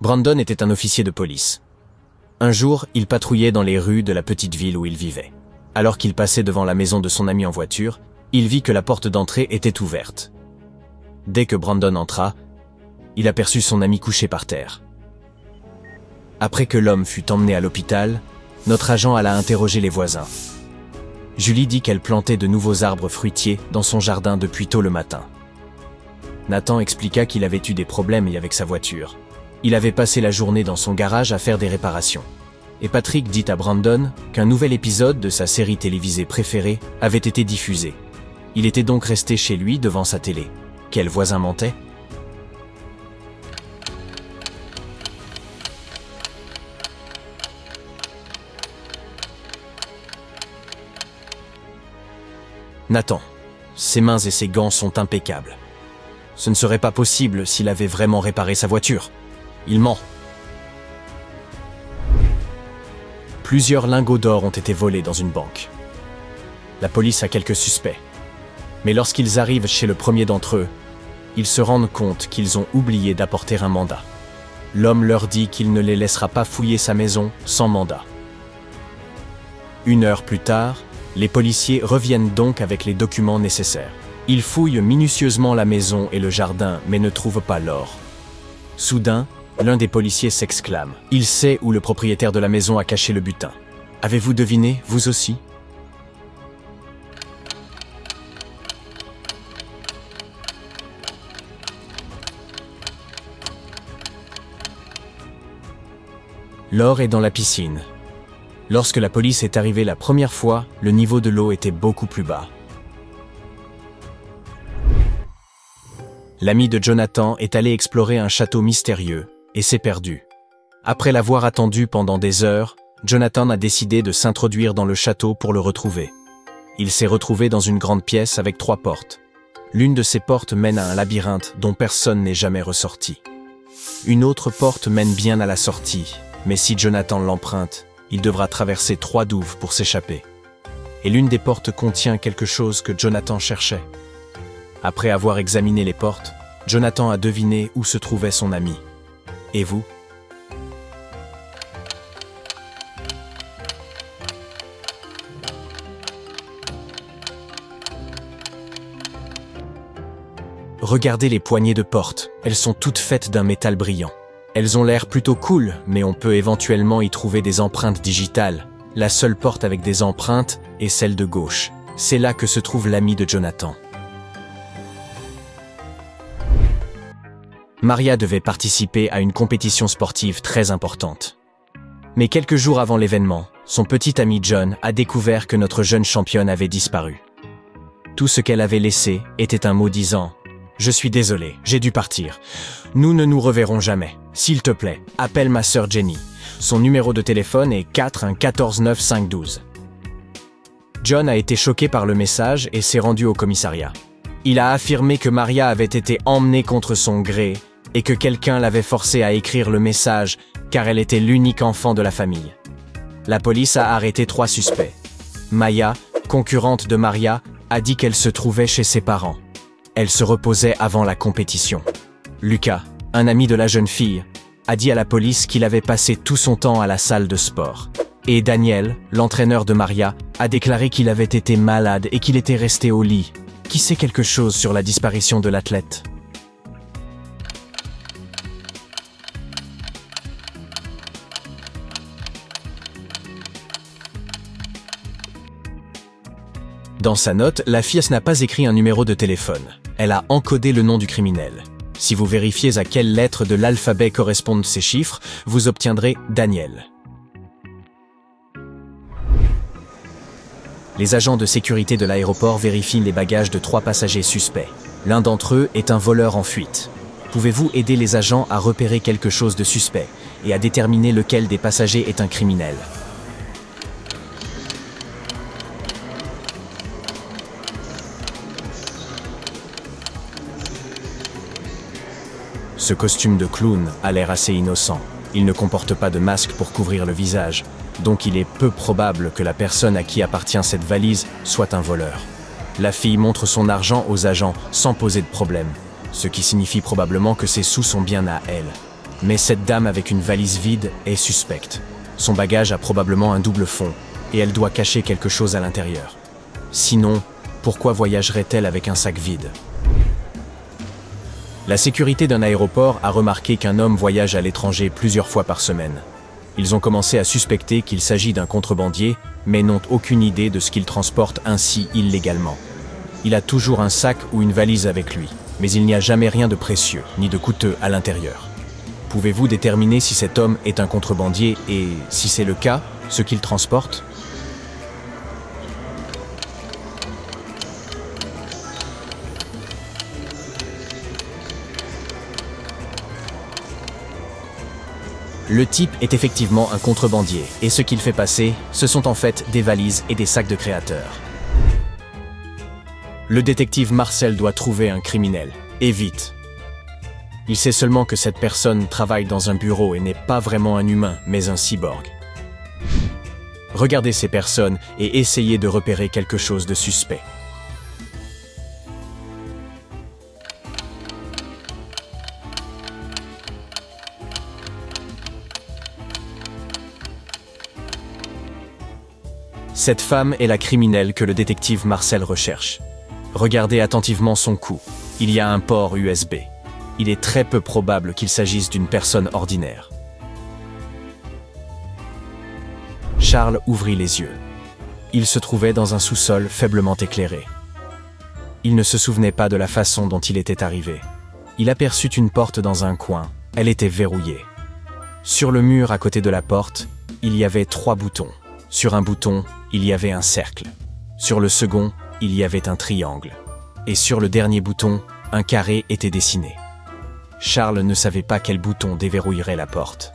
Brandon était un officier de police. Un jour, il patrouillait dans les rues de la petite ville où il vivait. Alors qu'il passait devant la maison de son ami en voiture, il vit que la porte d'entrée était ouverte. Dès que Brandon entra, il aperçut son ami couché par terre. Après que l'homme fut emmené à l'hôpital, notre agent alla interroger les voisins. Julie dit qu'elle plantait de nouveaux arbres fruitiers dans son jardin depuis tôt le matin. Nathan expliqua qu'il avait eu des problèmes avec sa voiture. Il avait passé la journée dans son garage à faire des réparations. Et Patrick dit à Brandon qu'un nouvel épisode de sa série télévisée préférée avait été diffusé. Il était donc resté chez lui devant sa télé. Quel voisin mentait? Nathan, ses mains et ses gants sont impeccables. Ce ne serait pas possible s'il avait vraiment réparé sa voiture. Il ment. Plusieurs lingots d'or ont été volés dans une banque. La police a quelques suspects. Mais lorsqu'ils arrivent chez le premier d'entre eux, ils se rendent compte qu'ils ont oublié d'apporter un mandat. L'homme leur dit qu'il ne les laissera pas fouiller sa maison sans mandat. 1 heure plus tard, les policiers reviennent donc avec les documents nécessaires. Ils fouillent minutieusement la maison et le jardin, mais ne trouvent pas l'or. Soudain, l'un des policiers s'exclame. Il sait où le propriétaire de la maison a caché le butin. Avez-vous deviné, vous aussi? L'or est dans la piscine. Lorsque la police est arrivée la première fois, le niveau de l'eau était beaucoup plus bas. L'ami de Jonathan est allé explorer un château mystérieux et s'est perdu. Après l'avoir attendu pendant des heures, Jonathan a décidé de s'introduire dans le château pour le retrouver. Il s'est retrouvé dans une grande pièce avec 3 portes. L'une de ces portes mène à un labyrinthe dont personne n'est jamais ressorti. Une autre porte mène bien à la sortie, mais si Jonathan l'emprunte, il devra traverser 3 douves pour s'échapper. Et l'une des portes contient quelque chose que Jonathan cherchait. Après avoir examiné les portes, Jonathan a deviné où se trouvait son ami. Et vous? Regardez les poignées de porte, elles sont toutes faites d'un métal brillant. Elles ont l'air plutôt cool, mais on peut éventuellement y trouver des empreintes digitales. La seule porte avec des empreintes est celle de gauche. C'est là que se trouve l'ami de Jonathan. Maria devait participer à une compétition sportive très importante. Mais quelques jours avant l'événement, son petit ami John a découvert que notre jeune championne avait disparu. Tout ce qu'elle avait laissé était un mot disant « Je suis désolé, j'ai dû partir. Nous ne nous reverrons jamais. S'il te plaît, appelle ma sœur Jenny. Son numéro de téléphone est 4149512. » John a été choqué par le message et s'est rendu au commissariat. Il a affirmé que Maria avait été emmenée contre son gré et que quelqu'un l'avait forcée à écrire le message car elle était l'unique enfant de la famille. La police a arrêté 3 suspects. Maya, concurrente de Maria, a dit qu'elle se trouvait chez ses parents. Elle se reposait avant la compétition. Lucas, un ami de la jeune fille, a dit à la police qu'il avait passé tout son temps à la salle de sport. Et Daniel, l'entraîneur de Maria, a déclaré qu'il avait été malade et qu'il était resté au lit. Qui sait quelque chose sur la disparition de l'athlète? Dans sa note, la fillesse n'a pas écrit un numéro de téléphone. Elle a encodé le nom du criminel. Si vous vérifiez à quelle lettre de l'alphabet correspondent ces chiffres, vous obtiendrez Daniel. Les agents de sécurité de l'aéroport vérifient les bagages de 3 passagers suspects. L'un d'entre eux est un voleur en fuite. Pouvez-vous aider les agents à repérer quelque chose de suspect et à déterminer lequel des passagers est un criminel? Ce costume de clown a l'air assez innocent. Il ne comporte pas de masque pour couvrir le visage, donc il est peu probable que la personne à qui appartient cette valise soit un voleur. La fille montre son argent aux agents sans poser de problème, ce qui signifie probablement que ses sous sont bien à elle. Mais cette dame avec une valise vide est suspecte. Son bagage a probablement un double fond, et elle doit cacher quelque chose à l'intérieur. Sinon, pourquoi voyagerait-elle avec un sac vide? La sécurité d'un aéroport a remarqué qu'un homme voyage à l'étranger plusieurs fois par semaine. Ils ont commencé à suspecter qu'il s'agit d'un contrebandier, mais n'ont aucune idée de ce qu'il transporte ainsi illégalement. Il a toujours un sac ou une valise avec lui, mais il n'y a jamais rien de précieux, ni de coûteux à l'intérieur. Pouvez-vous déterminer si cet homme est un contrebandier et, si c'est le cas, ce qu'il transporte? Le type est effectivement un contrebandier, et ce qu'il fait passer, ce sont en fait des valises et des sacs de créateurs. Le détective Marcel doit trouver un criminel, et vite. Il sait seulement que cette personne travaille dans un bureau et n'est pas vraiment un humain, mais un cyborg. Regardez ces personnes et essayez de repérer quelque chose de suspect. Cette femme est la criminelle que le détective Marcel recherche. Regardez attentivement son cou. Il y a un port USB. Il est très peu probable qu'il s'agisse d'une personne ordinaire. Charles ouvrit les yeux. Il se trouvait dans un sous-sol faiblement éclairé. Il ne se souvenait pas de la façon dont il était arrivé. Il aperçut une porte dans un coin. Elle était verrouillée. Sur le mur à côté de la porte, il y avait 3 boutons. Sur un bouton, il y avait un cercle. Sur le second, il y avait un triangle. Et sur le dernier bouton, un carré était dessiné. Charles ne savait pas quel bouton déverrouillerait la porte.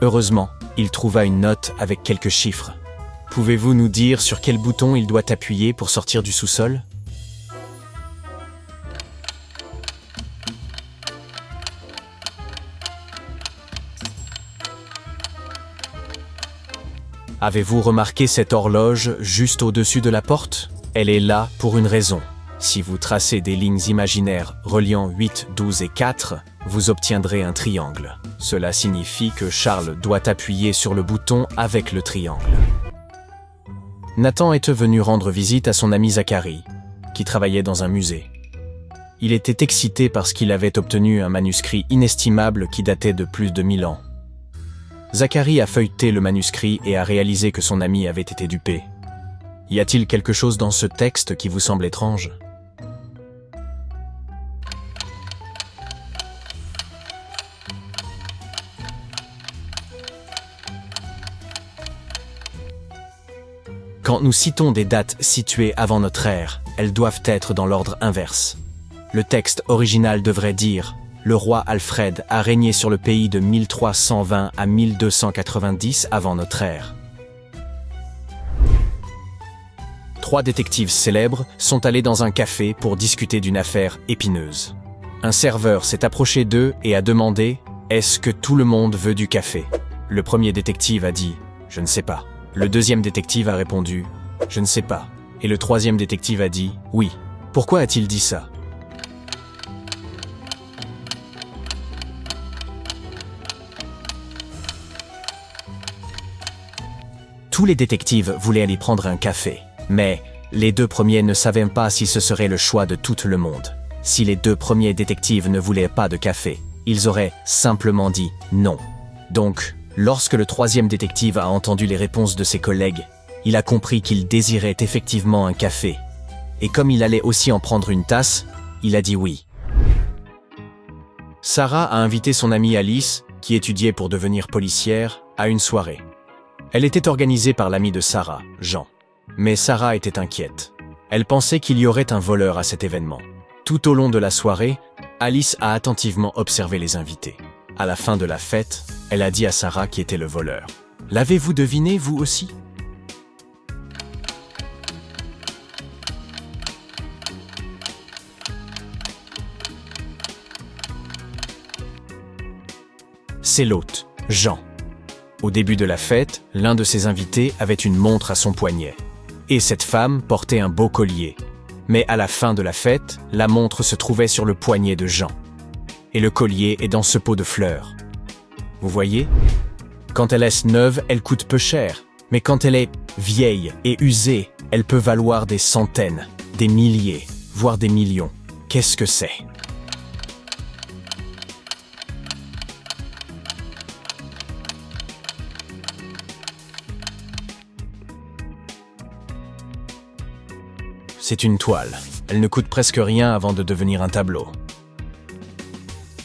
Heureusement, il trouva une note avec quelques chiffres. Pouvez-vous nous dire sur quel bouton il doit appuyer pour sortir du sous-sol? Avez-vous remarqué cette horloge juste au-dessus de la porte? Elle est là pour une raison. Si vous tracez des lignes imaginaires reliant 8, 12 et 4, vous obtiendrez un triangle. Cela signifie que Charles doit appuyer sur le bouton avec le triangle. Nathan était venu rendre visite à son ami Zachary, qui travaillait dans un musée. Il était excité parce qu'il avait obtenu un manuscrit inestimable qui datait de plus de 1000 ans. Zachary a feuilleté le manuscrit et a réalisé que son ami avait été dupé. Y a-t-il quelque chose dans ce texte qui vous semble étrange? Quand nous citons des dates situées avant notre ère, elles doivent être dans l'ordre inverse. Le texte original devrait dire « Le roi Alfred a régné sur le pays de 1320 à 1290 avant notre ère ». 3 détectives célèbres sont allés dans un café pour discuter d'une affaire épineuse. Un serveur s'est approché d'eux et a demandé « Est-ce que tout le monde veut du café ?» Le premier détective a dit « Je ne sais pas ». Le deuxième détective a répondu « Je ne sais pas ». Et le troisième détective a dit « Oui ». Pourquoi a-t-il dit ça? Tous les détectives voulaient aller prendre un café, mais les 2 premiers ne savaient pas si ce serait le choix de tout le monde. Si les 2 premiers détectives ne voulaient pas de café, ils auraient simplement dit non. Donc, lorsque le 3e détective a entendu les réponses de ses collègues, il a compris qu'il désirait effectivement un café. Et comme il allait aussi en prendre une tasse, il a dit oui. Sarah a invité son amie Alice, qui étudiait pour devenir policière, à une soirée. Elle était organisée par l'ami de Sarah, Jean. Mais Sarah était inquiète. Elle pensait qu'il y aurait un voleur à cet événement. Tout au long de la soirée, Alice a attentivement observé les invités. À la fin de la fête, elle a dit à Sarah qui était le voleur. « L'avez-vous deviné, vous aussi ?» C'est l'hôte, Jean. Au début de la fête, l'un de ses invités avait une montre à son poignet. Et cette femme portait un beau collier. Mais à la fin de la fête, la montre se trouvait sur le poignet de Jean. Et le collier est dans ce pot de fleurs. vous voyez? Quand elle est neuve, elle coûte peu cher. Mais quand elle est vieille et usée, elle peut valoir des centaines, des milliers, voire des millions. Qu'est-ce que c'est? C'est une toile. Elle ne coûte presque rien avant de devenir un tableau.